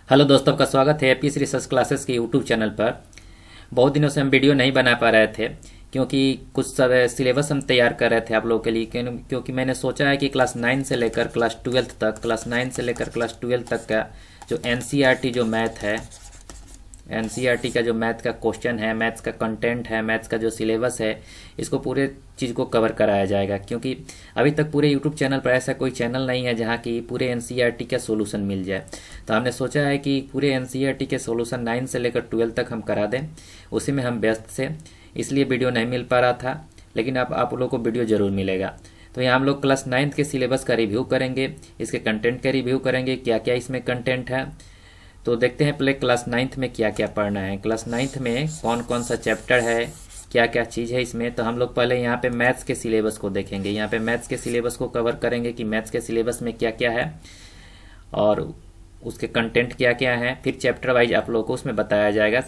Hello दोस्तों, का स्वागत है एपीएस रिसर्च क्लासेस के यूट्यूब चैनल पर। बहुत दिनों से हम वीडियो नहीं बना पा रहे थे क्योंकि कुछ सब सिलेबस हम तैयार कर रहे थे आप लोगों के लिए, क्योंकि मैंने सोचा है कि क्लास 9 से लेकर क्लास 12 तक, क्लास 9 से लेकर क्लास 12 तक का जो एनसीईआरटी जो मैथ है, एनसीईआरटी का जो मैथ का क्वेश्चन है, मैथ्स का कंटेंट है, मैथ्स का जो सिलेबस है, इसको पूरे चीज़ को कवर कराया जाएगा। क्योंकि अभी तक पूरे यूट्यूब चैनल पर ऐसा कोई चैनल नहीं है जहाँ की पूरे एनसीईआरटी का सोल्यूशन मिल जाए। तो हमने सोचा है कि पूरे एनसीईआरटी के सोल्यूशन 9 से लेकर 12 तक हम करा दें। उसी में हम व्यस्त थे, इसलिए वीडियो नहीं मिल पा रहा था, लेकिन अब आप लोगों को वीडियो ज़रूर मिलेगा। तो यहाँ हम लोग क्लास 9 के सिलेबस का रिव्यू करेंगे, इसके कंटेंट का रिव्यू करेंगे, क्या क्या इसमें कंटेंट है। तो देखते हैं पहले क्लास 9th में क्या क्या पढ़ना है, क्लास 9th में कौन कौन सा चैप्टर है, क्या क्या चीज़ है इसमें। तो हम लोग पहले यहाँ पे मैथ्स के सिलेबस को देखेंगे, यहाँ पे मैथ्स के सिलेबस को कवर करेंगे कि मैथ्स के सिलेबस में क्या क्या है और उसके कंटेंट क्या क्या है। फिर चैप्टर वाइज आप लोगों को उसमें बताया जाएगा,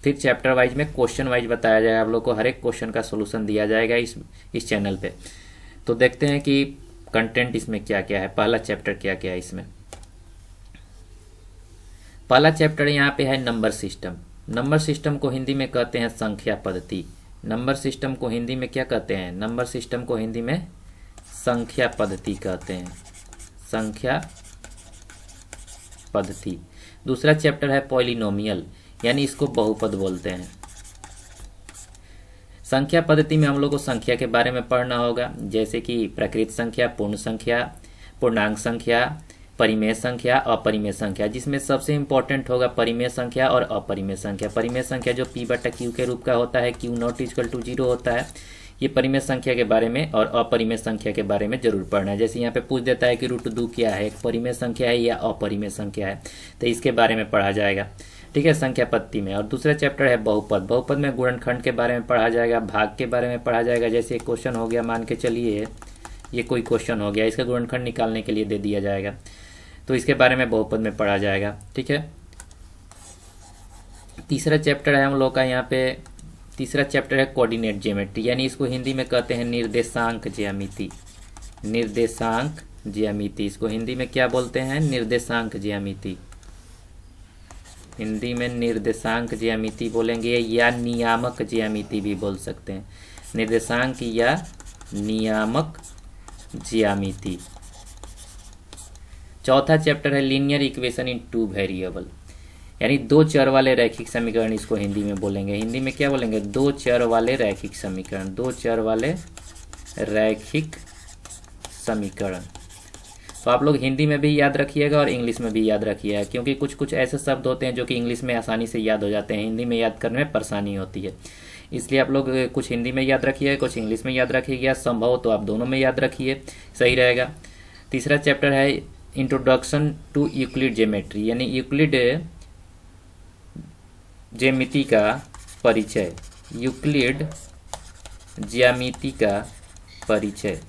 फिर चैप्टर वाइज में क्वेश्चन वाइज बताया जाएगा, आप लोग को हर एक क्वेश्चन का सोल्यूशन दिया जाएगा इस चैनल पे। तो देखते हैं कि कंटेंट इसमें क्या क्या है, पहला चैप्टर क्या क्या है इसमें। पहला चैप्टर यहाँ पे है नंबर सिस्टम। नंबर सिस्टम को हिंदी में कहते हैं संख्या पद्धति। नंबर सिस्टम को हिंदी में क्या कहते हैं? नंबर सिस्टम को हिंदी में संख्या पद्धति कहते हैं, संख्या पद्धति। दूसरा चैप्टर है पॉलिनोमियल, यानी इसको बहुपद बोलते हैं। संख्या पद्धति में हम लोग को संख्या के बारे में पढ़ना होगा, जैसे कि प्रकृत संख्या, पूर्ण संख्या, पूर्णांक संख्या, परिमेय संख्या, अपरिमेय संख्या, जिसमें सबसे इंपॉर्टेंट होगा परिमेय संख्या और अपरिमेय संख्या। परिमेय संख्या जो p/q के रूप का होता है, q ≠ 0 होता है, ये परिमेय संख्या के बारे में और अपरिमेय संख्या के बारे में जरूर पढ़ना है। जैसे यहाँ पे पूछ देता है कि √2 क्या है, एक परिमेय संख्या है या अपरिमेय संख्या है, तो इसके बारे में पढ़ा जाएगा, ठीक है, संख्या पद्धति में। और दूसरा चैप्टर है बहुपद। बहुपद में गुणनखंड के बारे में पढ़ा जाएगा, भाग के बारे में पढ़ा जाएगा। जैसे एक क्वेश्चन हो गया, मान के चलिए ये कोई क्वेश्चन हो गया, इसका गुणनखंड निकालने के लिए दे दिया जाएगा, तो इसके बारे में बहुपद में पढ़ा जाएगा, ठीक है। तीसरा चैप्टर है हम लोग का यहाँ पे, तीसरा चैप्टर है कोऑर्डिनेट ज्योमेट्री, यानी इसको हिंदी में कहते हैं निर्देशांक ज्यामिति। निर्देशांक ज्यामिति, इसको हिंदी में क्या बोलते हैं? निर्देशांक ज्यामिति। हिंदी में निर्देशांक ज्यामिति बोलेंगे या नियामक ज्यामिति भी बोल सकते हैं, निर्देशांक या नियामक ज्यामिति। चौथा चैप्टर है लीनियर इक्वेशन इन 2 वेरिएबल, यानी 2 चर वाले रैखिक समीकरण, इसको हिंदी में बोलेंगे। हिंदी में क्या बोलेंगे? 2 चर वाले रैखिक समीकरण, 2 चर वाले रैखिक समीकरण। तो आप लोग हिंदी में भी याद रखिएगा और इंग्लिश में भी याद रखिएगा, क्योंकि कुछ कुछ ऐसे शब्द होते हैं जो कि इंग्लिश में आसानी से याद हो जाते हैं, हिंदी में याद करने में परेशानी होती है। इसलिए आप लोग कुछ हिंदी में याद रखिएगा, कुछ इंग्लिश में याद रखिएगा, संभव तो आप दोनों में याद रखिए, सही रहेगा। तीसरा चैप्टर है इंट्रोडक्शन टू यूक्लिड ज्योमेट्री, यानी यूक्लिड ज्यामिति का परिचय, यूक्लिड ज्यामिति का परिचय।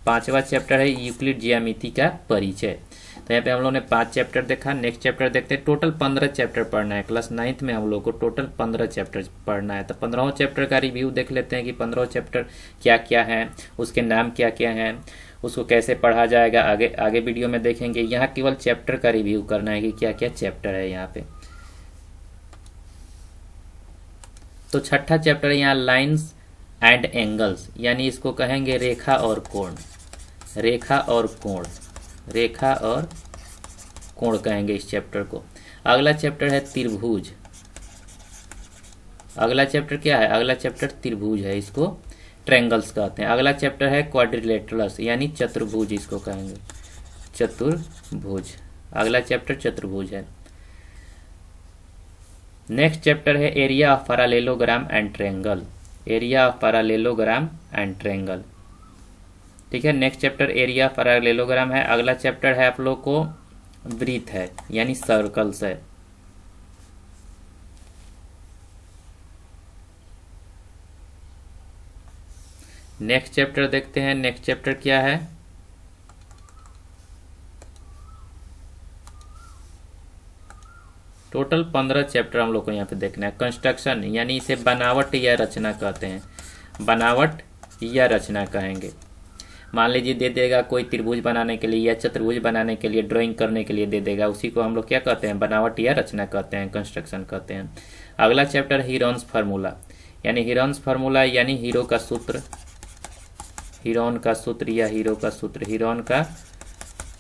पांचवा चैप्टर है यूक्लिड ज्यामिति का परिचय। तो यहाँ पे हम लोगों ने 5 चैप्टर देखा। नेक्स्ट चैप्टर देखते हैं। टोटल 15 चैप्टर पढ़ना है क्लास 9th में, हम लोग को टोटल 15 चैप्टर पढ़ना है। तो 15वें चैप्टर का रिव्यू देख लेते हैं कि 15 चैप्टर क्या क्या है, उसके नाम क्या क्या हैं, उसको कैसे पढ़ा जाएगा, आगे आगे वीडियो में देखेंगे। यहाँ केवल चैप्टर का रिव्यू करना है कि क्या क्या चैप्टर है यहाँ पे। तो छठा चैप्टर है यहाँ लाइन्स एंड एंगल्स, यानी इसको कहेंगे रेखा और कोण, रेखा और कोण, रेखा और कोण कहेंगे इस चैप्टर को। अगला चैप्टर है त्रिभुज। अगला चैप्टर क्या है? अगला चैप्टर त्रिभुज है, इसको ट्रायंगल्स कहते हैं। अगला चैप्टर है क्वाड्रिलेटरल्स, यानी चतुर्भुज, इसको कहेंगे चतुर्भुज। अगला चैप्टर चतुर्भुज है। नेक्स्ट चैप्टर है area of parallelogram and triangle, area of parallelogram and triangle, ठीक है। Next chapter area of parallelogram है। अगला चैप्टर है आप लोग को वृत्त है, यानी सर्कल्स है। नेक्स्ट चैप्टर देखते हैं, नेक्स्ट चैप्टर क्या है? टोटल 15 चैप्टर हम लोग को यहाँ पे देखना है। कंस्ट्रक्शन, यानी इसे बनावट या रचना कहते हैं, बनावट या रचना कहेंगे। मान लीजिए दे देगा कोई त्रिभुज बनाने के लिए या चतुर्भुज बनाने के लिए, ड्राइंग करने के लिए दे देगा, उसी को हम लोग क्या कहते हैं, बनावट या रचना कहते हैं, कंस्ट्रक्शन कहते हैं। अगला चैप्टर हीरोन्स फार्मूला, यानी हीरोन्स फार्मूला यानी हीरो का सूत्र, हीरोन का सूत्र या हीरो का सूत्र, हीरोन का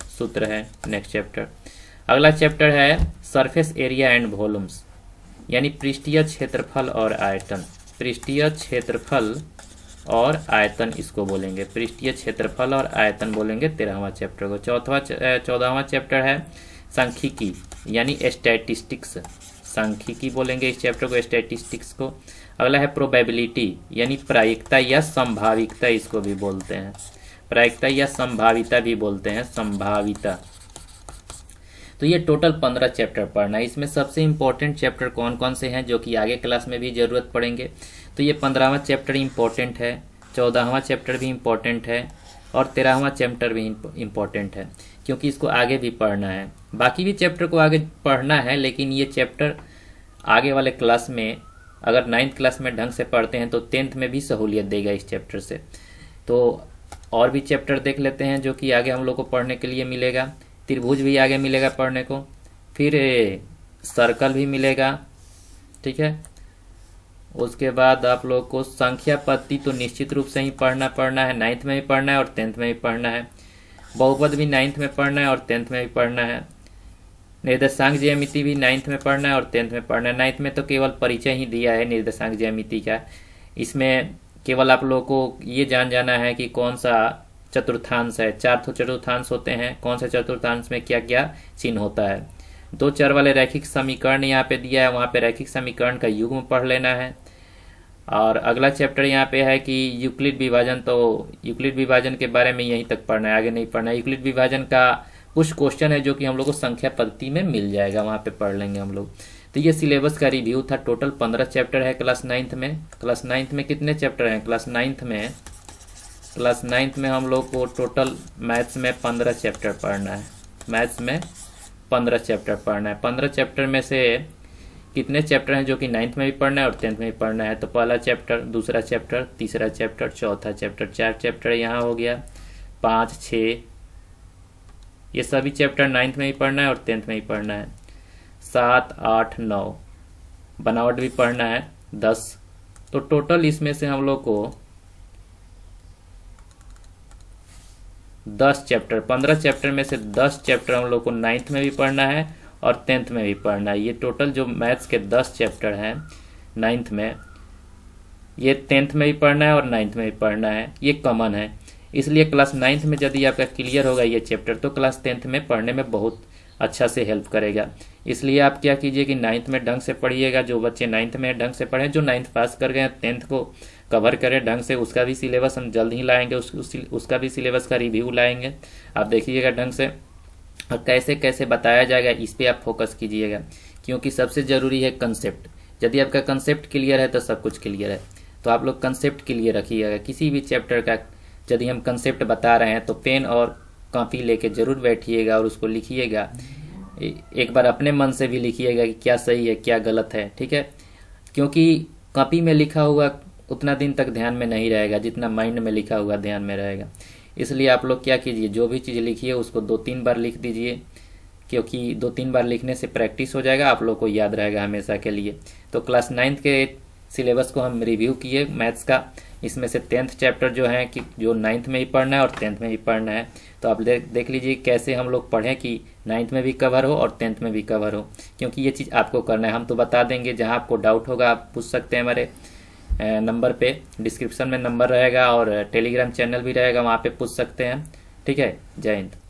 सूत्र है नेक्स्ट चैप्टर। अगला चैप्टर है सरफेस एरिया एंड वॉल्यूम्स, यानी पृष्ठीय क्षेत्रफल और आयतन, पृष्ठीय क्षेत्रफल और आयतन इसको बोलेंगे, पृष्ठीय क्षेत्रफल और आयतन बोलेंगे 13वां चैप्टर को। 14वां चैप्टर है सांख्यिकी यानी स्टैटिस्टिक्स, सांख्यिकी बोलेंगे इस चैप्टर को, स्टैटिस्टिक्स को। अगला है प्रोबेबिलिटी यानी प्रायिकता या संभाविकता इसको भी बोलते हैं, प्रायिकता या संभाविता भी बोलते हैं, संभाविता। तो ये टोटल 15 चैप्टर पढ़ना है। इसमें सबसे इम्पोर्टेंट चैप्टर कौन कौन से हैं जो कि आगे क्लास में भी जरूरत पड़ेंगे, तो ये 15वां चैप्टर इम्पोर्टेंट है, 14वां चैप्टर भी इम्पोर्टेंट है और 13वां चैप्टर भी इम्पोर्टेंट है, क्योंकि इसको आगे भी पढ़ना है। बाकी भी चैप्टर को आगे पढ़ना है, लेकिन ये चैप्टर आगे वाले क्लास में अगर 9th क्लास में ढंग से पढ़ते हैं तो 10th में भी सहूलियत देगा इस चैप्टर से। तो और भी चैप्टर देख लेते हैं जो कि आगे हम लोग को पढ़ने के लिए मिलेगा। त्रिभुज भी आगे मिलेगा पढ़ने को, फिर सर्कल भी मिलेगा, ठीक है। उसके बाद आप लोग को संख्या पद्धति तो निश्चित रूप से ही पढ़ना है, 9th में भी पढ़ना है और 10th में भी पढ़ना है। बहुपद भी 9th में पढ़ना है और 10th में भी पढ़ना है। निर्देशांक ज्यामिति भी 9th में पढ़ना है और 10th में पढ़ना है। 9th में तो केवल परिचय ही दिया है निर्देशांक ज्यामिति का, इसमें केवल आप लोगों को ये जाना है कि कौन सा चतुर्थांश है, 4 तो चतुर्थांश होते हैं, कौन सा चतुर्थांश में क्या क्या चिन्ह होता है। 2 चर वाले रैखिक समीकरण यहाँ पे दिया है, वहाँ पे रैखिक समीकरण का युग्म पढ़ लेना है। और अगला चैप्टर यहाँ पे है कि यूक्लिड विभाजन, तो यूक्लिड विभाजन के बारे में यहीं तक पढ़ना है, आगे नहीं पढ़ना है। यूक्लिड विभाजन का कुछ क्वेश्चन है जो कि हम लोग को संख्या पद्धति में मिल जाएगा, वहाँ पे पढ़ लेंगे हम लोग। तो ये सिलेबस का रिव्यू था। टोटल 15 चैप्टर है क्लास 9th में। क्लास 9th में कितने चैप्टर हैं? क्लास 9th में हम लोग को टोटल मैथ्स में 15 चैप्टर पढ़ना है, मैथ्स में 15 चैप्टर पढ़ना है। 15 चैप्टर में से कितने चैप्टर हैं जो कि 9th में भी पढ़ना है और 10th में भी पढ़ना है? तो पहला चैप्टर, दूसरा चैप्टर, तीसरा चैप्टर, चौथा चैप्टर, 4 चैप्टर यहाँ हो गया, 5, 6, ये सभी चैप्टर 9th में भी पढ़ना है और 10th में भी पढ़ना है। 7, 8, 9 बनावट भी पढ़ना है, 10। तो टोटल इसमें से हम लोग को 10 चैप्टर, 15 चैप्टर में से 10 चैप्टर हम लोग को 9th में भी पढ़ना है और 10th में भी पढ़ना है। ये टोटल जो मैथ्स के 10 चैप्टर हैं 9th में, ये 10th में भी पढ़ना है और 9th में भी पढ़ना है, ये कॉमन है। इसलिए क्लास 9th में यदि आपका क्लियर होगा ये चैप्टर तो क्लास 10th में पढ़ने में बहुत अच्छा से हेल्प करेगा। इसलिए आप क्या कीजिए कि 9th में ढंग से पढ़िएगा, जो बच्चे 9th में ढंग से पढ़ें, जो 9th पास कर गए 10th को कवर करें ढंग से। उसका भी सिलेबस हम जल्द ही लाएंगे, उसका भी सिलेबस का रिव्यू लाएंगे, आप देखिएगा ढंग से। और कैसे कैसे बताया जाएगा इस पर आप फोकस कीजिएगा, क्योंकि सबसे ज़रूरी है कंसेप्ट। यदि आपका कंसेप्ट क्लियर है तो सब कुछ क्लियर है। तो आप लोग कंसेप्ट क्लियर रखिएगा। किसी भी चैप्टर का यदि हम कंसेप्ट बता रहे हैं तो पेन और कॉपी लेके जरूर बैठिएगा और उसको लिखिएगा। एक बार अपने मन से भी लिखिएगा कि क्या सही है क्या गलत है, ठीक है। क्योंकि कॉपी में लिखा हुआ उतना दिन तक ध्यान में नहीं रहेगा जितना माइंड में लिखा हुआ ध्यान में रहेगा। इसलिए आप लोग क्या कीजिए, जो भी चीज़ लिखिए उसको 2-3 बार लिख दीजिए, क्योंकि 2-3 बार लिखने से प्रैक्टिस हो जाएगा, आप लोग को याद रहेगा हमेशा के लिए। तो क्लास 9th के सिलेबस को हम रिव्यू किए मैथ्स का। इसमें से 10th चैप्टर जो है कि जो 9th में भी पढ़ना है और 10th में भी पढ़ना है। तो आप देख लीजिए कैसे हम लोग पढ़ें कि 9th में भी कवर हो और 10th में भी कवर हो, क्योंकि ये चीज़ आपको करना है। हम तो बता देंगे, जहाँ आपको डाउट होगा आप पूछ सकते हैं हमारे नंबर पे, डिस्क्रिप्शन में नंबर रहेगा और टेलीग्राम चैनल भी रहेगा, वहाँ पे पूछ सकते हैं, ठीक है। जय हिंद।